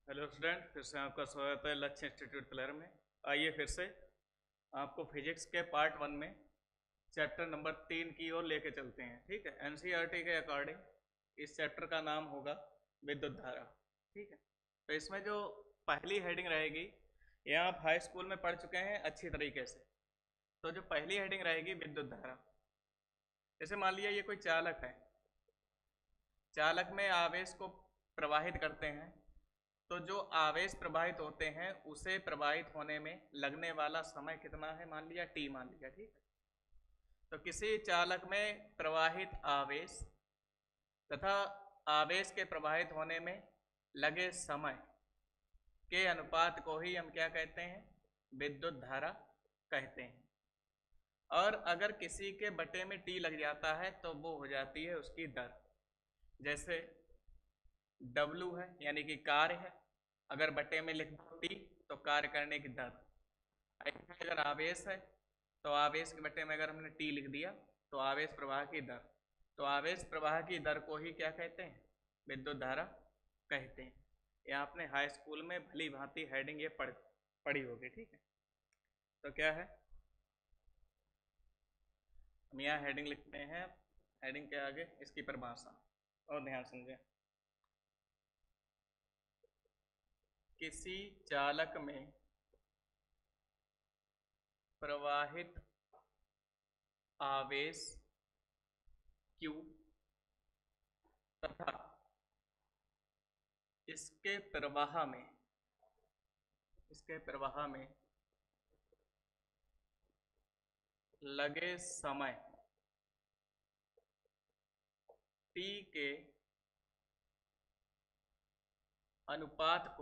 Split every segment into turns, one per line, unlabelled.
Hello student, फिर से आपका स्वागत है लक्ष्य इंस्टीट्यूट प्लेयर में। आइए फिर से आपको फिजिक्स के पार्ट 1 में चैप्टर नंबर 3 की ओर लेके चलते हैं। ठीक है, एनसीईआरटी के अकॉर्डिंग इस चैप्टर का नाम होगा विद्युत धारा। ठीक है, तो इसमें जो पहली हेडिंग रहेगी, ये आप हाई स्कूल में पढ़ चुके हैं अच्छी तरीके से। तो जो पहली हेडिंग रहेगी विद्युत धारा, जैसे मान लिया ये कोई चालक है, चालक में आवेश को प्रवाहित करते हैं, तो जो आवेश प्रवाहित होते हैं उसे प्रवाहित होने में लगने वाला समय कितना है, मान लिया टी मान लिया। ठीक है, तो किसी चालक में प्रवाहित आवेश तथा आवेश के प्रवाहित होने में लगे समय के अनुपात को ही हम क्या कहते हैं, विद्युत धारा कहते हैं। और अगर किसी के बटे में टी लग जाता है तो वो हो जाती है उसकी दर। जैसे W है यानी कि कार्य है, अगर बटे में लिख दो टी तो कार्य करने की दर। अगर आवेश है तो आवेश के बटे में अगर हमने टी लिख दिया तो आवेश प्रवाह की दर। तो आवेश प्रवाह की दर को ही क्या कहते हैं, विद्युत धारा कहते हैं। ये आपने हाई स्कूल में भली भांति हेडिंग ये पढ़ी होगी। ठीक है, तो क्या है, हम यहाँ हेडिंग लिखते हैं, हेडिंग के आगे इसकी परिभाषा और ध्यान समझें। किसी चालक में प्रवाहित आवेश Q तथा इसके प्रवाह में लगे समय T के अनुपात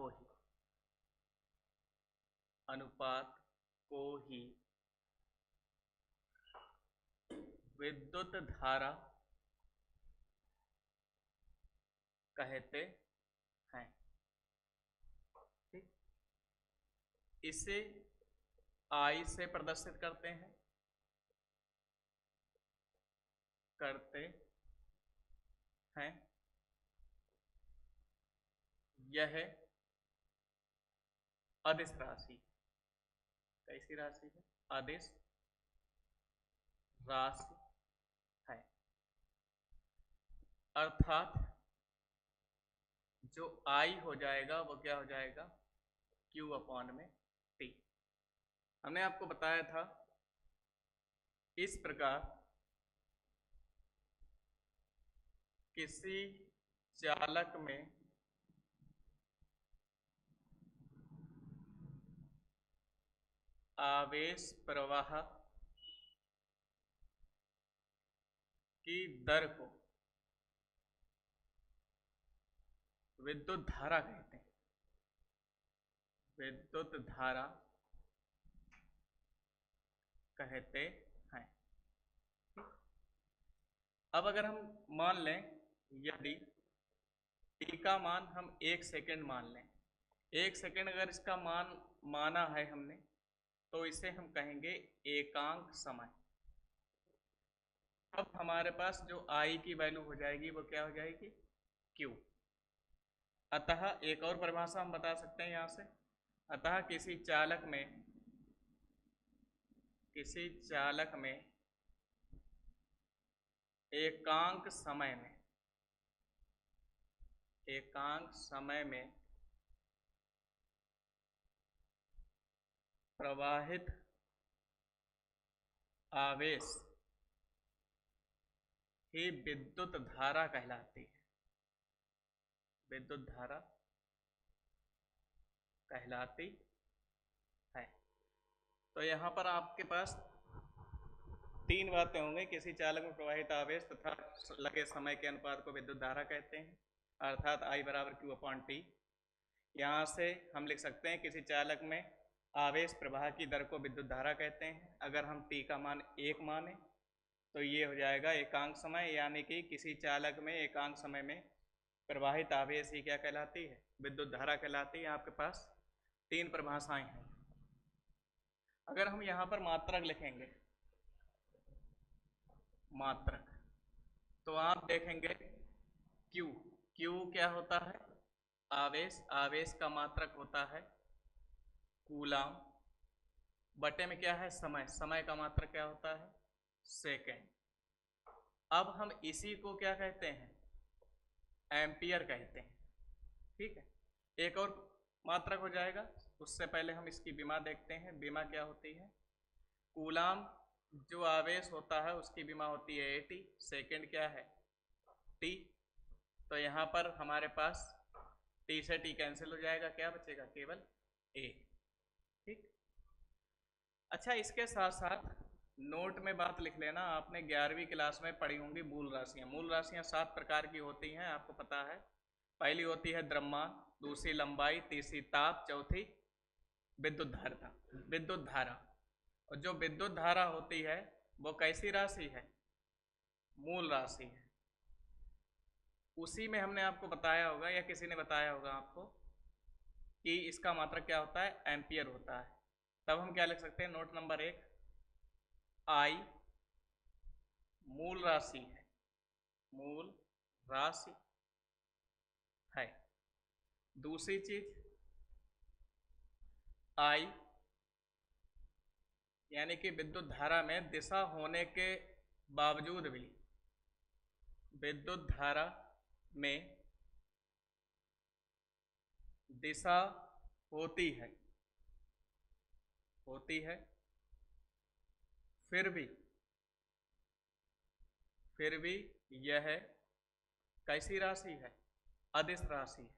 को ही विद्युत धारा कहते हैं। ठीक, इसे I से प्रदर्शित करते हैं। यह अदिश राशि, कैसी राशि है, अदिश राशि है। अर्थात जो I हो जाएगा वो क्या हो जाएगा, Q अपॉन में T। हमने आपको बताया था इस प्रकार किसी चालक में आवेश प्रवाह की दर को विद्युत धारा कहते हैं। विद्युत धारा कहते हैं। अब अगर हम मान लें, यदि टी का मान हम 1 सेकेंड मान लें, 1 सेकेंड अगर इसका मान माना है हमने, तो इसे हम कहेंगे एकांक समय। अब हमारे पास जो I की वैल्यू हो जाएगी वो क्या हो जाएगी, Q। अतः एक और परिभाषा हम बता सकते हैं यहाँ से, अतः किसी चालक में एकांक समय में प्रवाहित आवेश ही विद्युत धारा कहलाती है। विद्युत धारा कहलाती है। तो यहाँ पर आपके पास 3 बातें होंगी, किसी चालक में प्रवाहित आवेश तथा लगे समय के अनुपात को विद्युत धारा कहते हैं, अर्थात I बराबर Q अपॉन T। यहाँ से हम लिख सकते हैं किसी चालक में आवेश प्रवाह की दर को विद्युत धारा कहते हैं। अगर हम T का मान 1 माने तो ये हो जाएगा एकांक समय, यानी कि किसी चालक में एकांक समय में प्रवाहित आवेश ही क्या कहलाती है, विद्युत धारा कहलाती है। आपके पास 3 परिभाषाएं हैं। अगर हम यहाँ पर मात्रक लिखेंगे, मात्रक, तो आप देखेंगे Q क्या होता है, आवेश, आवेश का मात्रक होता है कूलाम, बटे में क्या है समय, समय का मात्रक क्या होता है सेकेंड। अब हम इसी को क्या कहते हैं एम्पियर कहते हैं, ठीक है। एक और मात्रक हो जाएगा, उससे पहले हम इसकी विमा देखते हैं। विमा क्या होती है, कूलाम जो आवेश होता है उसकी विमा होती है AT, सेकेंड क्या है T। तो यहाँ पर हमारे पास T से T कैंसिल हो जाएगा, क्या बचेगा केवल A, ठीक। अच्छा, इसके साथ साथ नोट में बात लिख लेना, आपने 11वीं क्लास में पढ़ी होंगी मूल राशियां। मूल राशियां 7 प्रकार की होती हैं, आपको पता है। पहली होती है द्रव्यमान, दूसरी लंबाई, तीसरी ताप, चौथी विद्युत धारा। विद्युत धारा, और जो विद्युत धारा होती है वो कैसी राशि है, मूल राशि है। उसी में हमने आपको बताया होगा या किसी ने बताया होगा आपको कि इसका मात्रक क्या होता है एम्पियर होता है। तब हम क्या लिख सकते हैं, नोट नंबर 1, आई मूल राशि है, मूल राशि है। दूसरी चीज आई यानी कि विद्युत धारा में दिशा होने के बावजूद भी, विद्युत धारा में दिशा होती है फिर भी यह कैसी राशि है, अदिश राशि है।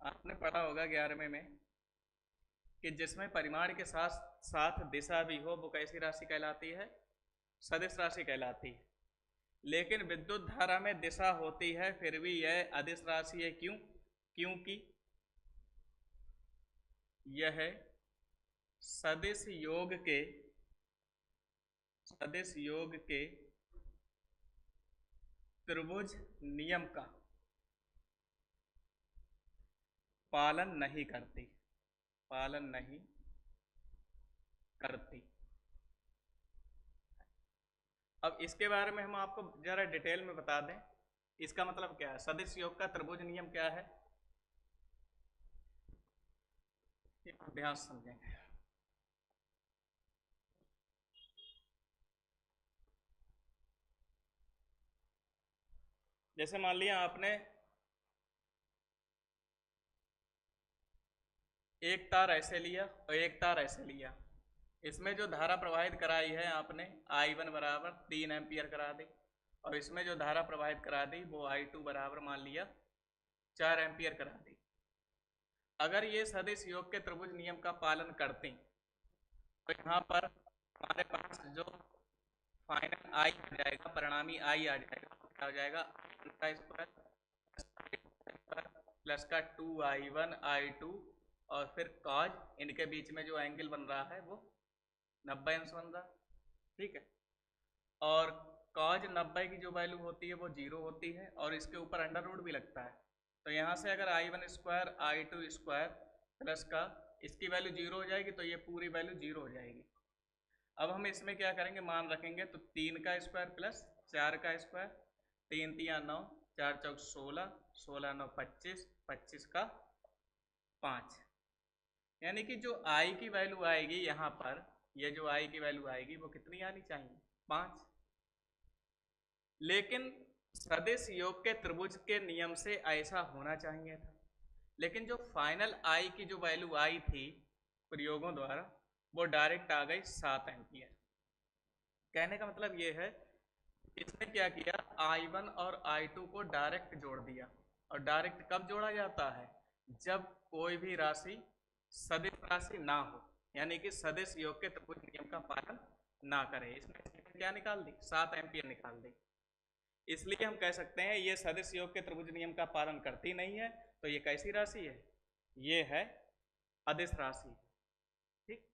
आपने पढ़ा होगा 11वें में कि जिसमें परिमाण के साथ साथ दिशा भी हो वो कैसी राशि कहलाती है, सदिश राशि कहलाती है। लेकिन विद्युत धारा में दिशा होती है फिर भी यह अदिश राशि है, क्यों, क्योंकि यह सदिश योग के त्रिभुज नियम का पालन नहीं करती। अब इसके बारे में हम आपको जरा डिटेल में बता दें, इसका मतलब क्या है, सदिश योग का त्रिभुज नियम क्या है, ध्यान समझेंगे। जैसे मान लिया आपने एक तार ऐसे लिया और एक तार ऐसे लिया, इसमें जो धारा प्रवाहित कराई है आपने I1 बराबर 3 एम्पियर करा दी, और इसमें जो धारा प्रवाहित करा दी वो I2 बराबर मान लिया 4 एम्पियर करा दी। अगर ये सदिश योग के त्रिभुज नियम का पालन करती तो यहाँ पर हमारे पास जो फाइनल I आ जाएगा, परिणामी I आ जाएगा, क्या हो जाएगा का स्क्वायर प्लस का 2I1 I2 और फिर कॉज, इनके बीच में जो एंगल बन रहा है वो 90 अंश बन रहा है, ठीक है। और कॉज 90 की जो वैल्यू होती है वो 0 होती है और इसके ऊपर अंडर रूट भी लगता है। तो यहाँ से अगर I1 square I2 square plus का इसकी वैल्यू 0 हो जाएगी तो ये पूरी वैल्यू 0 हो जाएगी। अब हम इसमें क्या करेंगे, मान रखेंगे, तो 3 का स्क्वायर प्लस 4 का स्क्वायर, 3 3 9, 4 चौक 16, 16 9 25, 25 का 5, यानी कि जो I की वैल्यू आएगी यहाँ पर, ये जो I की वैल्यू आएगी वो कितनी आनी चाहिए, 5। लेकिन सदिश योग के त्रिभुज के नियम से ऐसा होना चाहिए था, लेकिन जो फाइनल I की जो वैल्यू आई थी प्रयोगों द्वारा वो डायरेक्ट आ गई 7 एम्पियर। कहने का मतलब ये है, इसने क्या किया, I1 और I2 को डायरेक्ट जोड़ दिया। और डायरेक्ट कब जोड़ा जाता है, जब कोई भी राशि सदिश राशि ना हो, यानी कि सदिश योग के त्रिभुज नियम का पालन ना करे। इसमें क्या निकाल दी, 7 एम्पियर निकाल दी। इसलिए हम कह सकते हैं ये सदिश योग के त्रिभुज नियम का पालन करती नहीं है, तो ये कैसी राशि है, ये है अदिश राशि, ठीक।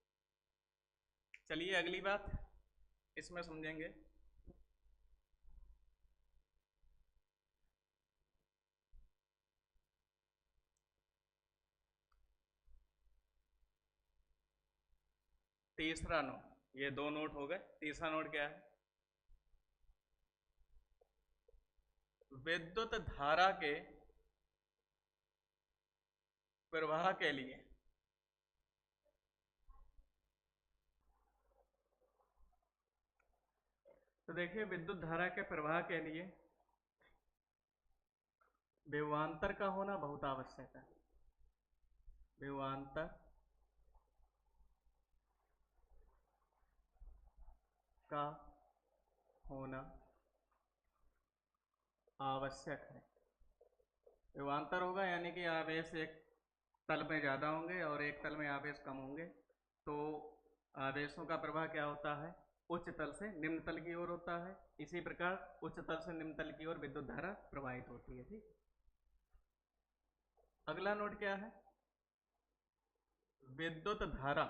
चलिए अगली बात इसमें समझेंगे। तीसरा नोट, ये 2 नोट हो गए। तीसरा नोट क्या है, विद्युत धारा के प्रवाह के लिए तो देखिए विद्युत धारा के प्रवाह के लिए विभवांतर का होना बहुत आवश्यक है। विभवांतर का होना आवश्यक है। विभवांतर होगा यानी कि आवेश एक तल में ज़्यादा होंगे और एक तल में आवेश कम होंगे, तो आवेशों का प्रवाह क्या होता है, उच्च तल से निम्न तल की ओर होता है। इसी प्रकार उच्च तल से निम्न तल की ओर विद्युत धारा प्रवाहित होती है। ठीक, अगला नोट क्या है, विद्युत धारा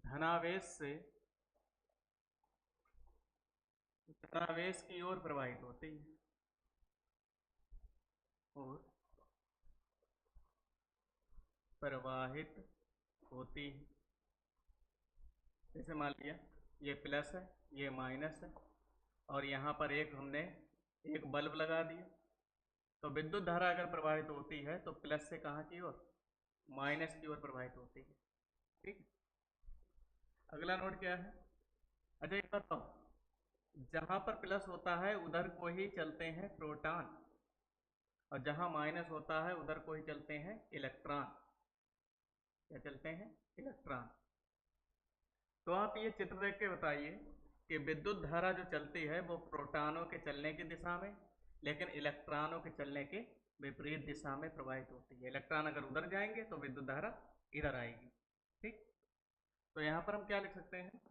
धनावेश से धनावेश की ओर प्रवाहित होती है और प्रवाहित होती है। जैसे मान लिया ये प्लस है, ये माइनस है और यहाँ पर हमने एक बल्ब लगा दिया, तो विद्युत धारा अगर प्रवाहित होती है तो प्लस से कहाँ की ओर, माइनस की ओर प्रवाहित होती है। ठीक, अगला नोट क्या है, अच्छा एक बात बताओ, जहाँ पर प्लस होता है उधर को ही चलते हैं प्रोटॉन और जहाँ माइनस होता है उधर को ही चलते हैं इलेक्ट्रॉन। क्या चलते हैं, इलेक्ट्रॉन। तो आप ये चित्र देख के बताइए कि विद्युत धारा जो चलती है वो प्रोटॉनों के चलने की दिशा में, लेकिन इलेक्ट्रॉनों के चलने के विपरीत दिशा में प्रवाहित होती है। इलेक्ट्रॉन अगर उधर जाएंगे तो विद्युत धारा इधर आएगी। ठीक, तो यहाँ पर हम क्या लिख सकते हैं,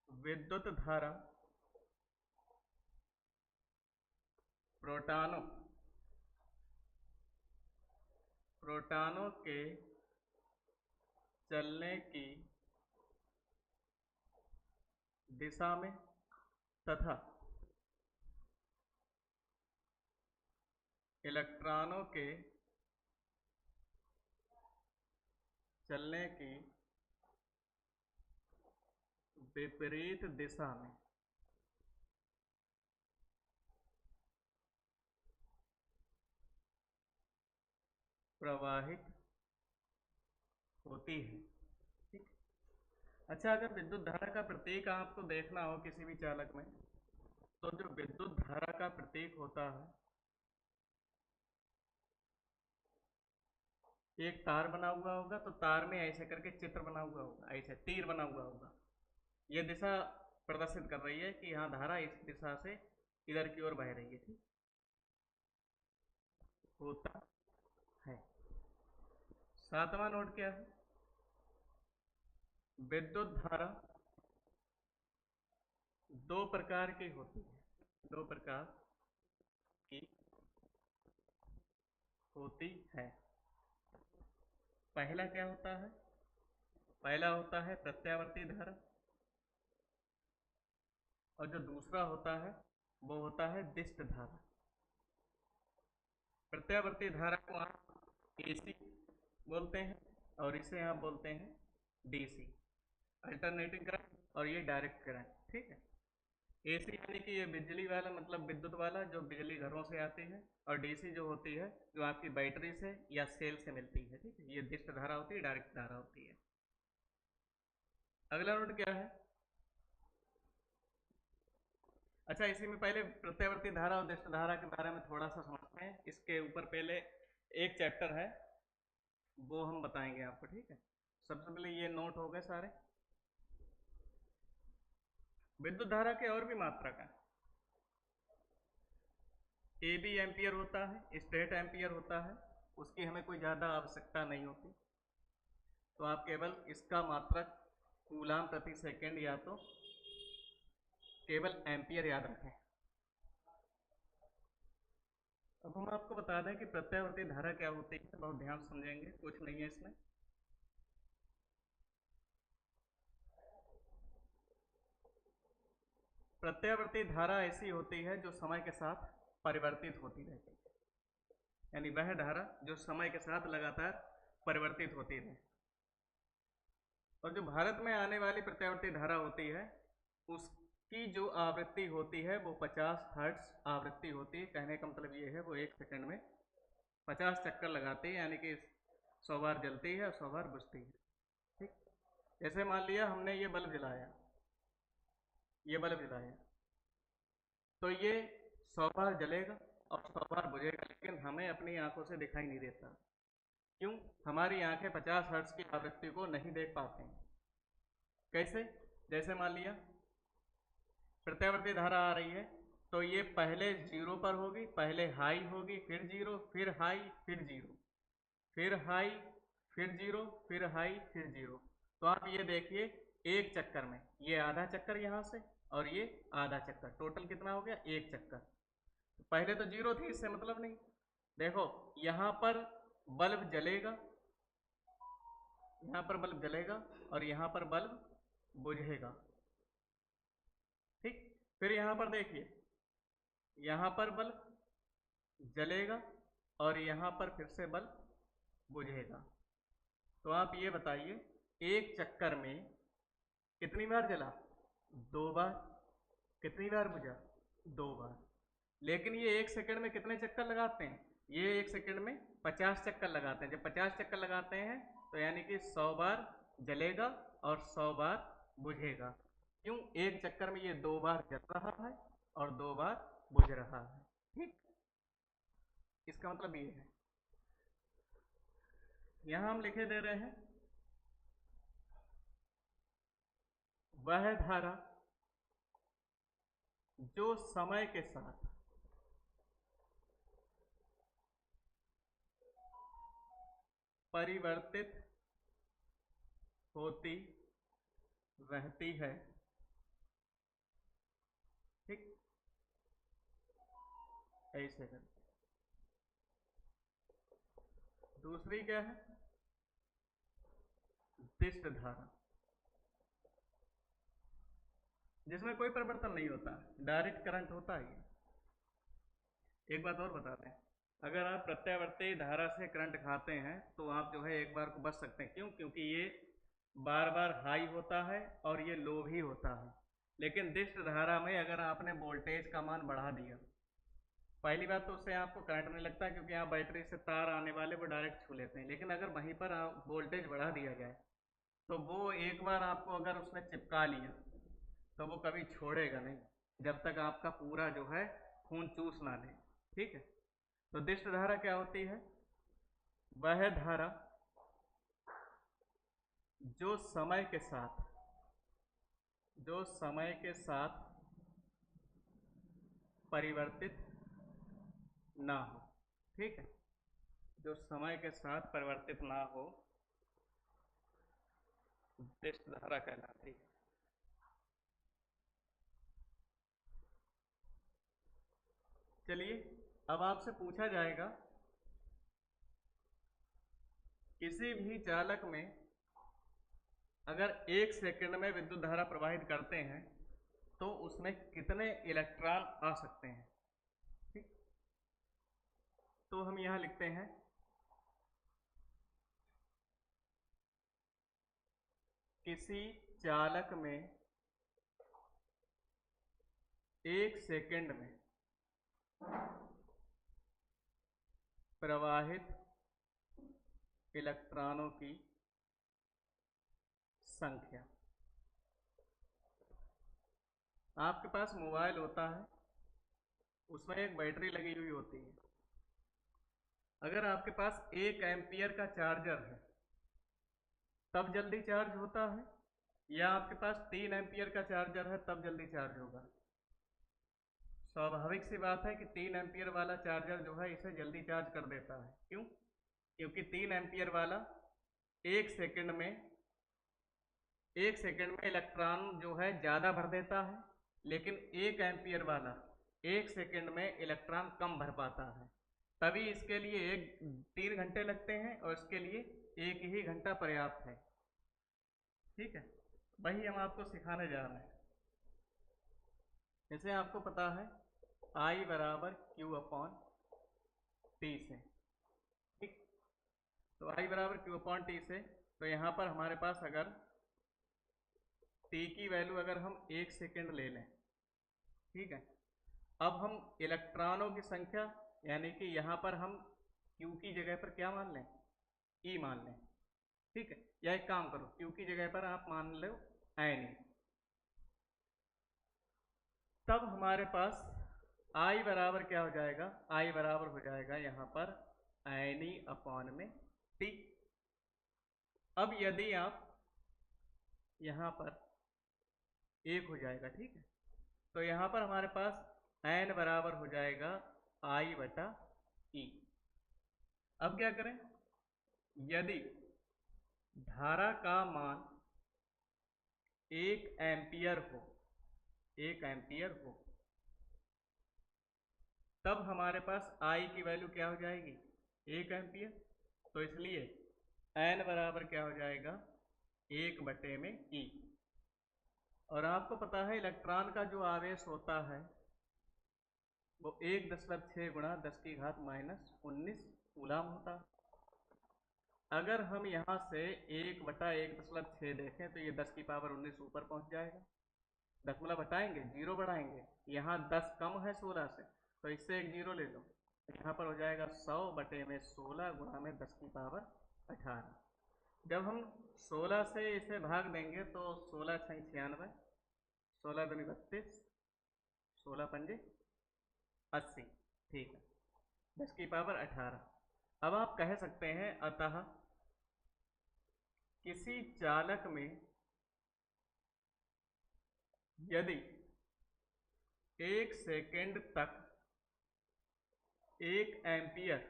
विद्युत धारा प्रोटॉनों के चलने की दिशा में तथा इलेक्ट्रॉनों के चलने की विपरीत दिशा में प्रवाहित होती है। ठीक, अच्छा अगर विद्युत धारा का प्रतीक आपको देखना हो किसी भी चालक में, तो जो विद्युत धारा का प्रतीक होता है, एक तार बना हुआ होगा तो तार में ऐसे करके चित्र बना हुआ होगा, ऐसे तीर बना हुआ होगा, ये दिशा प्रदर्शित कर रही है कि यहाँ धारा इस दिशा से इधर की ओर बह रही है। ठीक, होता है। सातवां नोट क्या है, विद्युत धारा दो प्रकार की होती है, दो प्रकार की होती है। पहला क्या होता है, पहला होता है प्रत्यावर्ती धारा और जो दूसरा होता है वो होता है दिष्ट धारा। प्रत्यावर्ती धारा को आप एसी बोलते हैं और इसे आप बोलते हैं डीसी, अल्टरनेटिंग करंट, और ये डायरेक्ट करंट। ठीक है, एसी यानी कि ये बिजली वाला, मतलब विद्युत वाला जो बिजली घरों से आती है, और डीसी जो होती है जो आपकी बैटरी से या सेल से मिलती है। ठीक है, ये दिष्ट धारा होती है, डायरेक्ट धारा होती है। अगला नोट क्या है, अच्छा इसी में पहले प्रत्यावर्ती धारा और दिष्ट धारा के बारे में थोड़ा सा समझते हैं। इसके ऊपर पहले एक चैप्टर है वो हम बताएंगे आपको। ठीक है, सबसे पहले ये नोट हो गए सारे। विद्युत धारा के और भी मात्रक है, ए बी एम्पियर होता है, स्टेट एम्पियर होता है, उसकी हमें कोई ज़्यादा आवश्यकता नहीं होती, तो आप केवल इसका मात्रक कूलाम प्रति सेकेंड या तो केवल एम्पियर याद रखें। अब हम आपको बता दें कि प्रत्यावर्ती धारा क्या होती है, बहुत ध्यान समझेंगे, कुछ नहीं है इसमें। प्रत्यावर्ती धारा ऐसी होती है जो समय के साथ परिवर्तित होती रहती है, यानी वह धारा जो समय के साथ लगातार परिवर्तित होती रहे। और जो भारत में आने वाली प्रत्यावर्ती धारा होती है की जो आवृत्ति होती है वो 50 हर्ट्ज आवृत्ति होती है। कहने का मतलब ये है वो 1 सेकंड में 50 चक्कर लगाती है, यानी कि 100 बार जलती है और 100 बार बुझती है। ठीक, जैसे मान लिया हमने ये बल्ब जलाया, तो ये 100 बार जलेगा और 100 बार बुझेगा, लेकिन हमें अपनी आंखों से दिखाई नहीं देता। क्यों? हमारी आंखें 50 हर्ट्ज की आवृत्ति को नहीं देख पाते हैं। कैसे? जैसे मान लिया प्रत्यावर्ती धारा आ रही है, तो ये पहले जीरो पर होगी, पहले हाई होगी, फिर जीरो, फिर हाई, फिर जीरो, फिर हाई, फिर जीरो, फिर हाई, फिर जीरो। तो आप ये देखिए, एक चक्कर में ये आधा चक्कर यहाँ से और ये आधा चक्कर, टोटल कितना हो गया? 1 चक्कर। पहले तो जीरो थी, इससे मतलब नहीं। देखो यहाँ पर बल्ब जलेगा, यहाँ पर बल्ब जलेगा और यहाँ पर बल्ब बुझेगा। ठीक, फिर यहाँ पर देखिए, यहाँ पर बल्ब जलेगा और यहाँ पर फिर से बल्ब बुझेगा। तो आप ये बताइए, एक चक्कर में कितनी बार जला? 2 बार। कितनी बार बुझा? 2 बार। लेकिन ये 1 सेकंड में कितने चक्कर लगाते हैं? ये 1 सेकंड में 50 चक्कर लगाते हैं। जब 50 चक्कर लगाते हैं तो यानी कि 100 बार जलेगा और 100 बार बुझेगा। क्यों? एक चक्कर में ये 2 बार जल रहा है और 2 बार बुझ रहा है। ठीक, इसका मतलब ये है। यहां हम लिखे दे रहे हैं, वह धारा जो समय के साथ परिवर्तित होती रहती है। ठीक, ऐसे है। दूसरी क्या है? दिष्ट धारा, जिसमें कोई परिवर्तन नहीं होता, डायरेक्ट करंट होता है। एक बात और बताते हैं, अगर आप प्रत्यावर्ती धारा से करंट खाते हैं तो आप जो है एक बार को बच सकते हैं। क्यों? क्योंकि ये बार बार हाई होता है और ये लो भी होता है। लेकिन दिष्ट धारा में अगर आपने वोल्टेज का मान बढ़ा दिया, पहली बात तो उससे आपको करंट नहीं लगता, क्योंकि यहाँ बैटरी से तार आने वाले वो डायरेक्ट छू लेते हैं। लेकिन अगर वहीं पर आप वोल्टेज बढ़ा दिया जाए तो वो एक बार आपको अगर उसने चिपका लिया तो वो कभी छोड़ेगा नहीं, जब तक आपका पूरा जो है खून चूस ना ले। ठीक है, तो दिष्ट धारा क्या होती है? वह धारा जो समय के साथ परिवर्तित ना हो। ठीक है, जो समय के साथ परिवर्तित ना हो, दिष्ट धारा कहलाती है। चलिए, अब आपसे पूछा जाएगा, किसी भी चालक में अगर 1 सेकंड में विद्युत धारा प्रवाहित करते हैं तो उसमें कितने इलेक्ट्रॉन आ सकते हैं? ठीक, तो हम यहां लिखते हैं, किसी चालक में 1 सेकंड में प्रवाहित इलेक्ट्रॉनों की संख्या। आपके पास मोबाइल होता है, उसमें एक बैटरी लगी हुई होती है। अगर आपके पास 1 एम्पियर का चार्जर है तब जल्दी चार्ज होता है, या आपके पास 3 एम्पियर का चार्जर है तब जल्दी चार्ज होगा? स्वाभाविक सी बात है कि 3 एम्पियर वाला चार्जर जो है इसे जल्दी चार्ज कर देता है। क्यों? क्योंकि 3 एम्पियर वाला 1 सेकंड में इलेक्ट्रॉन जो है ज़्यादा भर देता है, लेकिन 1 एम्पियर वाला 1 सेकंड में इलेक्ट्रॉन कम भर पाता है। तभी इसके लिए 3 घंटे लगते हैं और इसके लिए 1 ही घंटा पर्याप्त है। ठीक है, वही हम आपको सिखाने जा रहे हैं। जैसे आपको पता है I बराबर Q अपॉन T से। ठीक, तो I बराबर Q अपॉन T से, तो यहाँ पर हमारे पास अगर T की वैल्यू अगर हम 1 सेकेंड ले लें ठीक है। अब हम इलेक्ट्रॉनों की संख्या, यानी कि यहाँ पर हम Q की जगह पर क्या मान लें, E मान लें, ठीक है। या एक काम करो, Q की जगह पर आप मान लो N। तब हमारे पास I बराबर क्या हो जाएगा, I बराबर हो जाएगा यहाँ पर N अपॉन में T। अब यदि आप यहाँ पर एक हो जाएगा, ठीक है, तो यहाँ पर हमारे पास N बराबर हो जाएगा I बटा E। अब क्या करें, यदि धारा का मान 1 एम्पियर हो, 1 एम्पियर हो, तब हमारे पास I की वैल्यू क्या हो जाएगी, 1 एम्पियर। तो इसलिए N बराबर क्या हो जाएगा, 1 बटे में E। और आपको पता है इलेक्ट्रॉन का जो आवेश होता है वो 1.6 गुणा 10 की घात -19 कूलम होता है। अगर हम यहाँ से 1 बटा 1.6 देखें तो ये 10 की पावर 19 ऊपर पहुँच जाएगा। दशमलव हटाएंगे, जीरो बढ़ाएंगे, यहाँ 10 कम है 16 से, तो इससे एक जीरो ले लो, यहाँ पर हो जाएगा 100 बटे में 16 गुणा में 10 की पावर 18। जब हम 16 से इसे भाग देंगे तो 16 छंग 96, 16 दूनी 32, 16 पंजे 80, ठीक है, 10 की पावर 18। अब आप कह सकते हैं अतः किसी चालक में यदि 1 सेकेंड तक 1 एम्पियर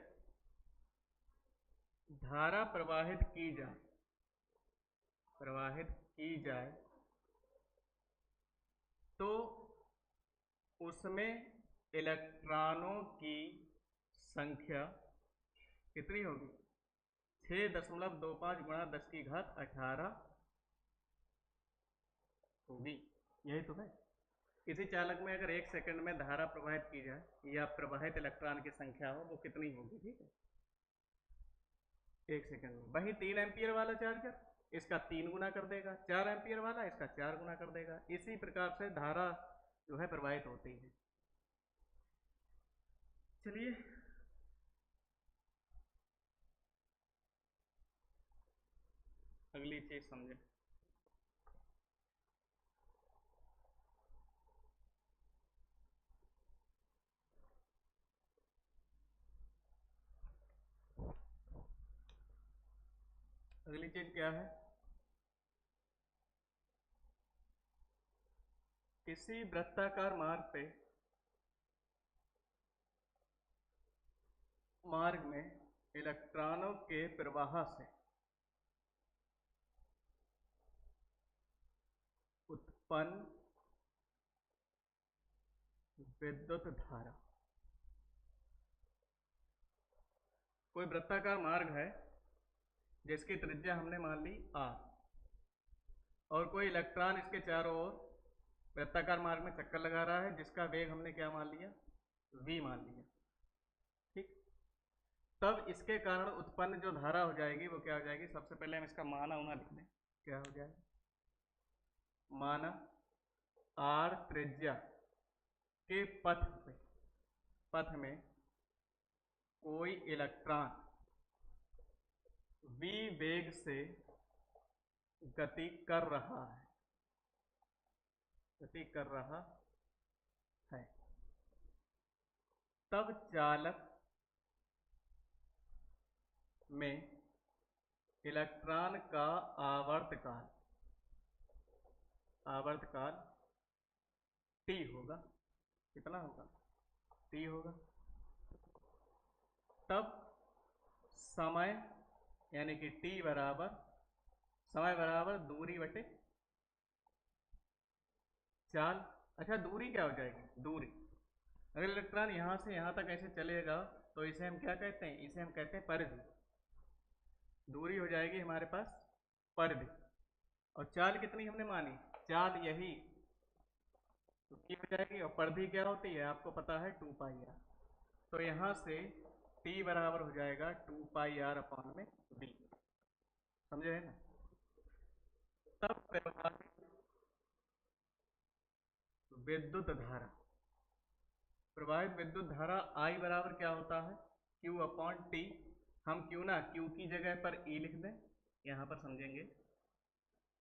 धारा प्रवाहित की जाए तो उसमें इलेक्ट्रॉनों की संख्या कितनी होगी, 6.25 गुणा 10 की घात 18 होगी। यही तो है, किसी चालक में अगर 1 सेकंड में धारा प्रवाहित की जाए या प्रवाहित इलेक्ट्रॉन की संख्या हो वो कितनी होगी, ठीक है, 1 सेकंड में। वही 3 एम्पियर वाला चार्जर इसका 3 गुना कर देगा, 4 एम्पियर वाला इसका 4 गुना कर देगा। इसी प्रकार से धारा जो है प्रवाहित होती है। चलिए अगली चीज समझे। अगली चीज क्या है, किसी वृत्ताकार मार्ग में इलेक्ट्रॉनों के प्रवाह से उत्पन्न विद्युत धारा। कोई वृत्ताकार मार्ग है जिसकी त्रिज्या हमने मान ली r, और कोई इलेक्ट्रॉन इसके चारों ओर वृत्ताकार मार्ग में चक्कर लगा रहा है जिसका वेग हमने क्या मान लिया, v मान लिया, ठीक। तब इसके कारण उत्पन्न जो धारा हो जाएगी वो क्या हो जाएगी, सबसे पहले हम इसका माना उना लिख दें, क्या हो जाएगा, माना r त्रिज्या के पथ में कोई इलेक्ट्रॉन v वेग से गति कर रहा है, तब चालक में इलेक्ट्रॉन का आवर्तकाल t होगा। कितना होगा, t होगा। तब समय यानी कि समय बराबर दूरी बटे चाल। अच्छा दूरी क्या हो जाएगी, दूरी, अगर इलेक्ट्रॉन यहां से यहां तक ऐसे चलेगा तो इसे हम क्या कहते हैं, इसे हम कहते हैं परिधि। दूरी हो जाएगी हमारे पास परिधि। और चाल कितनी हमने मानी, चाल यही तो की हो जाएगी। और परिधि क्या होती है आपको पता है, 2 पाई आर। तो यहां से t बराबर हो जाएगा 2 पाई आर अपॉन में v, समझे है ना। तब विद्युत धारा प्रवाहित विद्युत धारा I बराबर क्या होता है, Q अपॉन T। हम क्यों ना Q की जगह पर E लिख दें, यहाँ पर समझेंगे,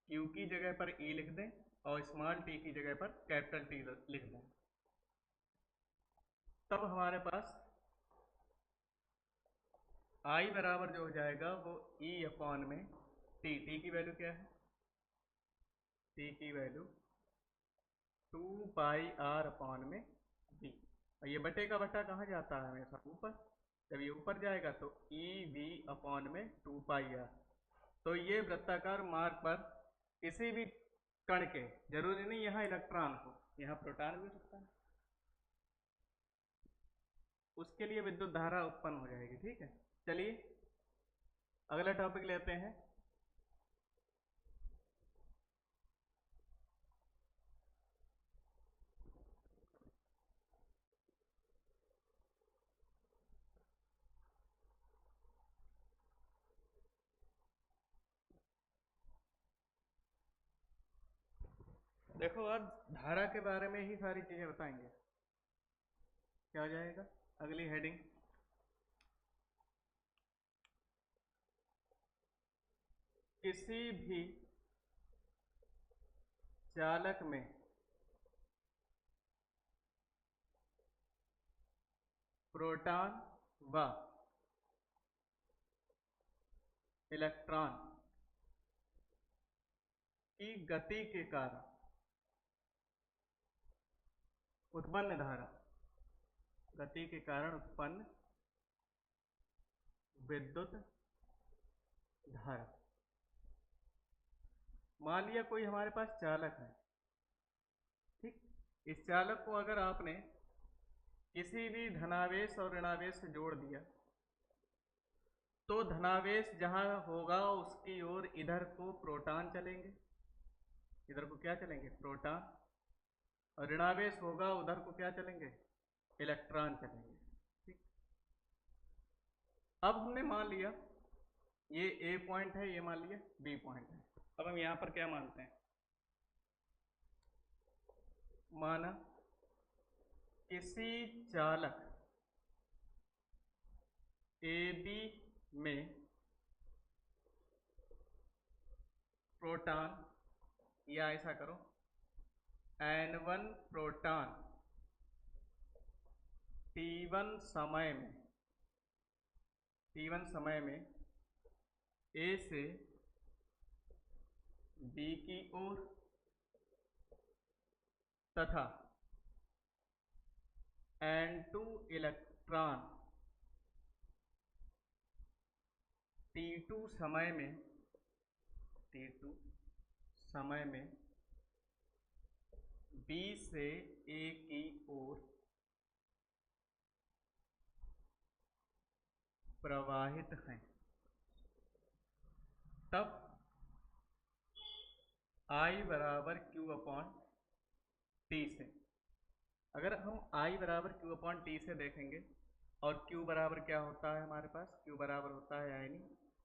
Q की जगह पर E लिख दें और स्मॉल t की जगह पर कैपिटल T लिख दें। तब हमारे पास I बराबर जो हो जाएगा वो E अपॉन में T। T की वैल्यू क्या है, T की वैल्यू 2 पाई R अपॉन में V। और ये बटे का बटा कहाँ जाता है, हमेशा ऊपर। जब ये ऊपर जाएगा तो ई वी अपॉन में 2 पाई आर। तो ये वृत्ताकार मार्ग पर किसी भी कण के, जरूरी नहीं यहाँ इलेक्ट्रॉन हो, यहाँ प्रोटॉन भी हो सकता है, उसके लिए विद्युत धारा उत्पन्न हो जाएगी। ठीक है, चलिए अगला टॉपिक लेते हैं। देखो आज धारा के बारे में ही सारी चीजें बताएंगे। क्या हो जाएगा अगली हेडिंग, किसी भी चालक में प्रोटॉन व इलेक्ट्रॉन की गति के कारण उत्पन्न धारा, गति के कारण उत्पन्न विद्युत धारा। मान लिया कोई हमारे पास चालक है, ठीक, इस चालक को अगर आपने किसी भी धनावेश और ऋणावेश से जोड़ दिया तो धनावेश जहां होगा उसकी ओर इधर को प्रोटॉन चलेंगे, इधर को क्या चलेंगे, प्रोटॉन, और ऋणावेश होगा उधर को क्या चलेंगे, इलेक्ट्रॉन चलेंगे। ठीक, अब हमने मान लिया ये ए पॉइंट है, ये मान लिया बी पॉइंट है। अब हम यहां पर क्या मानते हैं, माना किसी चालक ए बी में प्रोटॉन, या ऐसा करो N1 प्रोटॉन T1 समय में, T1 समय में A से B की ओर तथा N2 इलेक्ट्रॉन T2 समय में, T2 समय में B से A की ओर प्रवाहित हैं, तब I बराबर Q अपॉन T से, अगर हम I बराबर Q अपॉन T से देखेंगे और Q बराबर क्या होता है हमारे पास, Q बराबर होता है आयनी,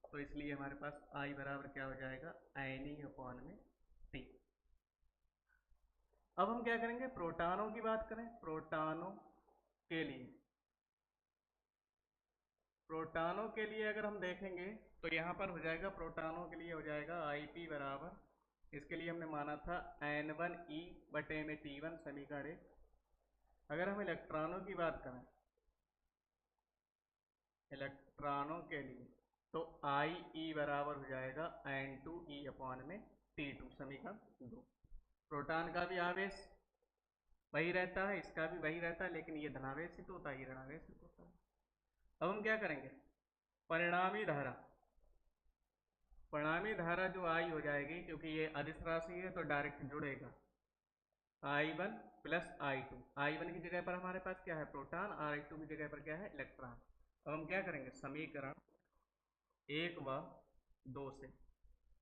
तो इसलिए हमारे पास I बराबर क्या हो जाएगा, आयनी अपॉन में T। अब हम क्या करेंगे, प्रोटॉनों की बात करें। प्रोटॉनों के लिए, प्रोटॉनों के लिए अगर हम देखेंगे तो यहाँ पर हो जाएगा, प्रोटॉनों के लिए हो जाएगा IP बराबर, इसके लिए हमने माना था N1E बटे में T1 समीकरण 1। अगर हम इलेक्ट्रॉनों की बात करें, इलेक्ट्रॉनों के लिए, तो IE बराबर हो जाएगा N2E अपॉन में T2 समीकरण 2। प्रोटॉन का भी आवेश वही रहता है, इसका भी वही रहता है, लेकिन ये धनावेश ही तो होता है, ये ऋणावेश ही तो होता है। अब हम क्या करेंगे, परिणामी धारा, परिणामी धारा जो I हो जाएगी, क्योंकि ये अदिश राशि है तो डायरेक्ट जुड़ेगा, I1 प्लस I2। I1 की जगह पर हमारे पास क्या है, प्रोटॉन, I2 की जगह पर क्या है, इलेक्ट्रॉन। अब हम क्या करेंगे, समीकरण 1 व 2 से,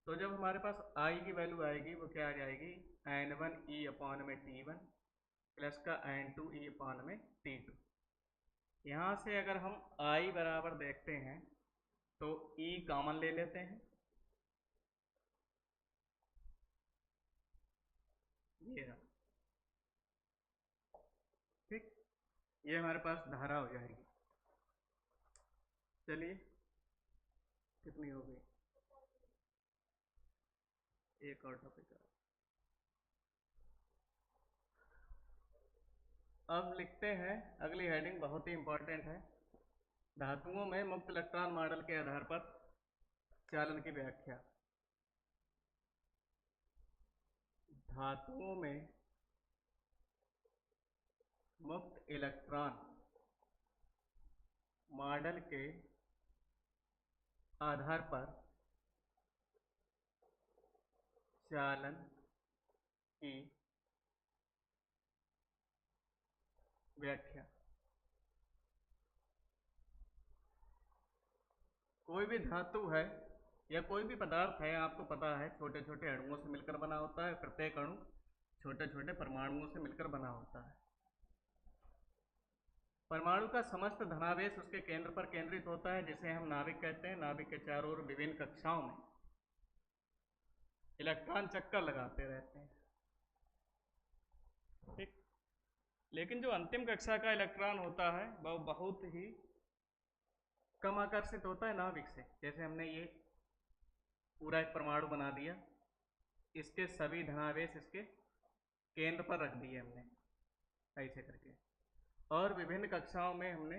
तो जब हमारे पास I की वैल्यू आएगी वो क्या आ जाएगी, N1E अपॉन में T1 प्लस का N2E अपॉन में T2। यहाँ से अगर हम I बराबर देखते हैं तो E कॉमन ले लेते हैं, ये रहा, ठीक। ये हमारे पास धारा हो जाएगी। चलिए कितनी हो गई, एक और टॉपिक। अब लिखते हैं अगली हेडिंग, बहुत ही इंपॉर्टेंट है। धातुओं में मुक्त इलेक्ट्रॉन मॉडल के आधार पर चालन की व्याख्या। धातुओं में मुक्त इलेक्ट्रॉन मॉडल के आधार पर चालन की व्याख्या। कोई भी धातु है या कोई भी पदार्थ है, आपको पता है छोटे छोटे अणुओं से मिलकर बना होता है। प्रत्येक अणु छोटे छोटे परमाणुओं से मिलकर बना होता है। परमाणु का समस्त धनावेश उसके केंद्र पर केंद्रित होता है, जिसे हम नाभिक कहते हैं। नाभिक के चारों ओर विभिन्न कक्षाओं में इलेक्ट्रॉन चक्कर लगाते रहते हैं, ठीक। लेकिन जो अंतिम कक्षा का इलेक्ट्रॉन होता है वह बहुत ही कम आकर्षित होता है नाभिक से। जैसे हमने ये पूरा एक परमाणु बना दिया, इसके सभी धनावेश इसके केंद्र पर रख दिए हमने ऐसे करके, और विभिन्न कक्षाओं में हमने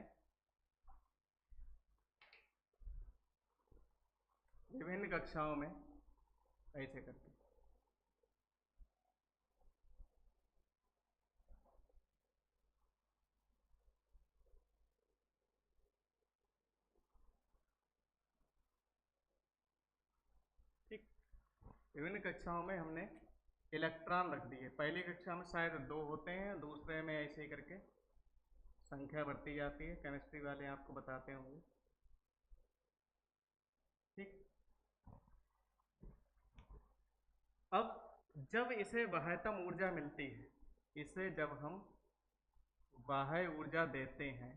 ऐसे करके। ठीक, विभिन्न कक्षाओं में हमने इलेक्ट्रॉन रख दिए। पहली कक्षा में शायद 2 होते हैं, दूसरे में ऐसे ही करके संख्या बढ़ती जाती है, केमिस्ट्री वाले आपको बताते होंगे, ठीक। अब जब इसे बाह्यतम ऊर्जा मिलती है, इसे जब हम बाह्य ऊर्जा देते हैं,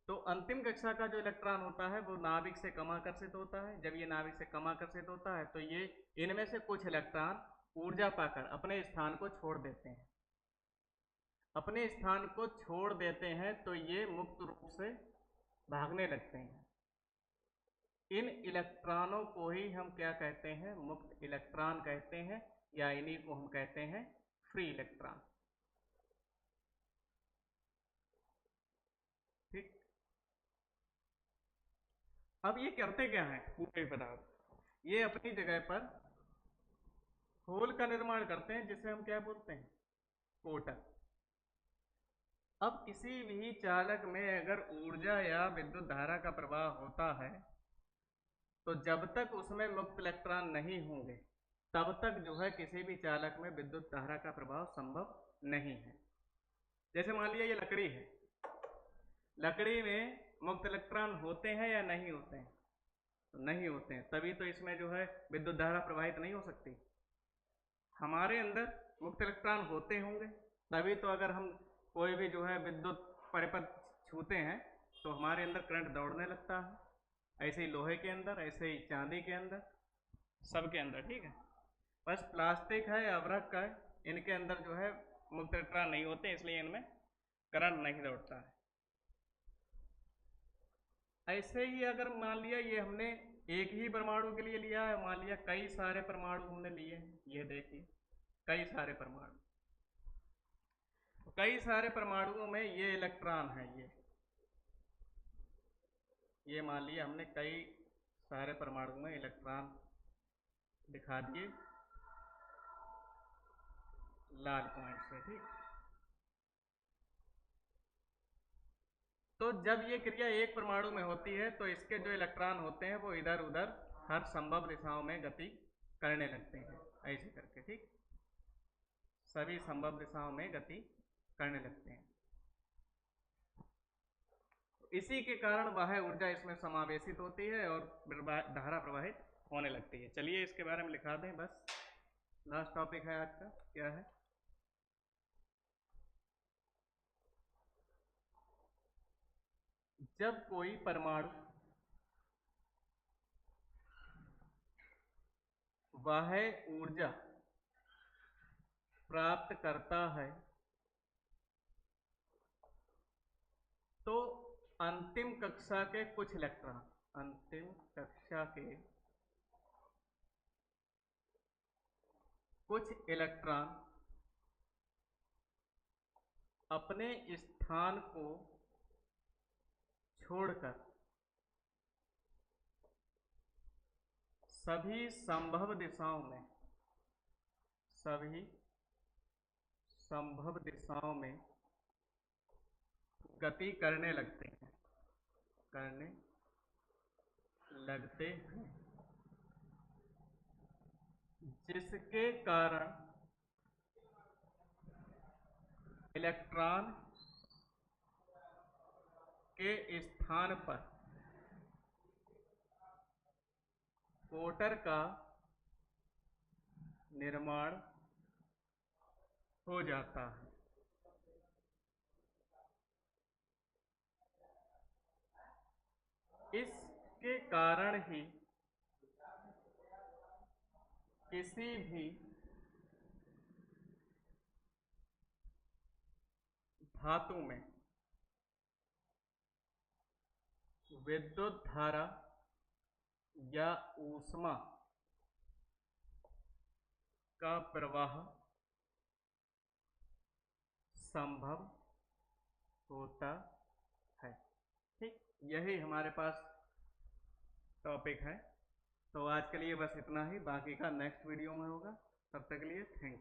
तो अंतिम कक्षा का जो इलेक्ट्रॉन होता है वो नाभिक से कम आकर्षित होता है। जब ये नाभिक से कम आकर्षित होता है तो ये इनमें से कुछ इलेक्ट्रॉन ऊर्जा पाकर अपने स्थान को छोड़ देते हैं। अपने स्थान को छोड़ देते हैं तो ये मुक्त रूप से भागने लगते हैं। इन इलेक्ट्रॉनों को ही हम क्या कहते हैं, मुक्त इलेक्ट्रॉन कहते हैं, या इन्हीं को हम कहते हैं फ्री इलेक्ट्रॉन, ठीक। अब ये करते क्या हैं पूरे पदार्थ, ये अपनी जगह पर होल का निर्माण करते हैं, जिसे हम क्या बोलते हैं, कोटर। अब किसी भी चालक में अगर ऊर्जा या विद्युत धारा का प्रवाह होता है तो जब तक उसमें मुक्त इलेक्ट्रॉन नहीं होंगे तब तक जो है किसी भी चालक में विद्युत धारा का प्रभाव संभव नहीं है। जैसे मान लिया ये लकड़ी है, लकड़ी में मुक्त इलेक्ट्रॉन होते हैं या नहीं होते हैं, तो नहीं होते हैं, तभी तो इसमें जो है विद्युत धारा प्रवाहित नहीं हो सकती। हमारे अंदर मुक्त इलेक्ट्रॉन होते होंगे तभी तो अगर हम कोई भी जो है विद्युत परिपथ छूते हैं तो हमारे अंदर करंट दौड़ने लगता है। ऐसे ही लोहे के अंदर, ऐसे ही चांदी के अंदर, सब के अंदर, ठीक है। बस प्लास्टिक है या अभ्रक का है, इनके अंदर जो है मुक्त इलेक्ट्रॉन नहीं होते, इसलिए इनमें करंट नहीं दौड़ता है। ऐसे ही अगर मान लिया ये हमने एक ही परमाणु के लिए लिया है, मान लिया कई सारे परमाणु हमने लिए हैं, ये देखिए कई सारे परमाणु, कई सारे परमाणुओं में ये इलेक्ट्रॉन है, ये मान लिया हमने कई सारे परमाणु में इलेक्ट्रॉन दिखा दिए लाल पॉइंट से, ठीक। तो जब ये क्रिया एक परमाणु में होती है तो इसके जो इलेक्ट्रॉन होते हैं वो इधर उधर हर संभव दिशाओं में गति करने लगते हैं, ऐसे करके, ठीक। सभी संभव दिशाओं में गति करने लगते हैं। इसी के कारण बाह्य ऊर्जा इसमें समावेशित होती है और धारा प्रवाहित होने लगती है। चलिए इसके बारे में लिखा दें, बस लास्ट टॉपिक है आज का, क्या है, जब कोई परमाणु बाह्य ऊर्जा प्राप्त करता है तो अंतिम कक्षा के कुछ इलेक्ट्रॉन, अंतिम कक्षा के कुछ इलेक्ट्रॉन अपने स्थान को छोड़कर सभी संभव दिशाओं में गति करने लगते हैं, जिसके कारण इलेक्ट्रॉन के स्थान पर कोटर का निर्माण हो जाता है। इसके कारण ही किसी भी धातु में विद्युत धारा या ऊष्मा का प्रवाह संभव होता है। ठीक, यही हमारे पास टॉपिक है। तो आज के लिए बस इतना ही, बाकी का नेक्स्ट वीडियो में होगा। तब तक के लिए थैंक यू।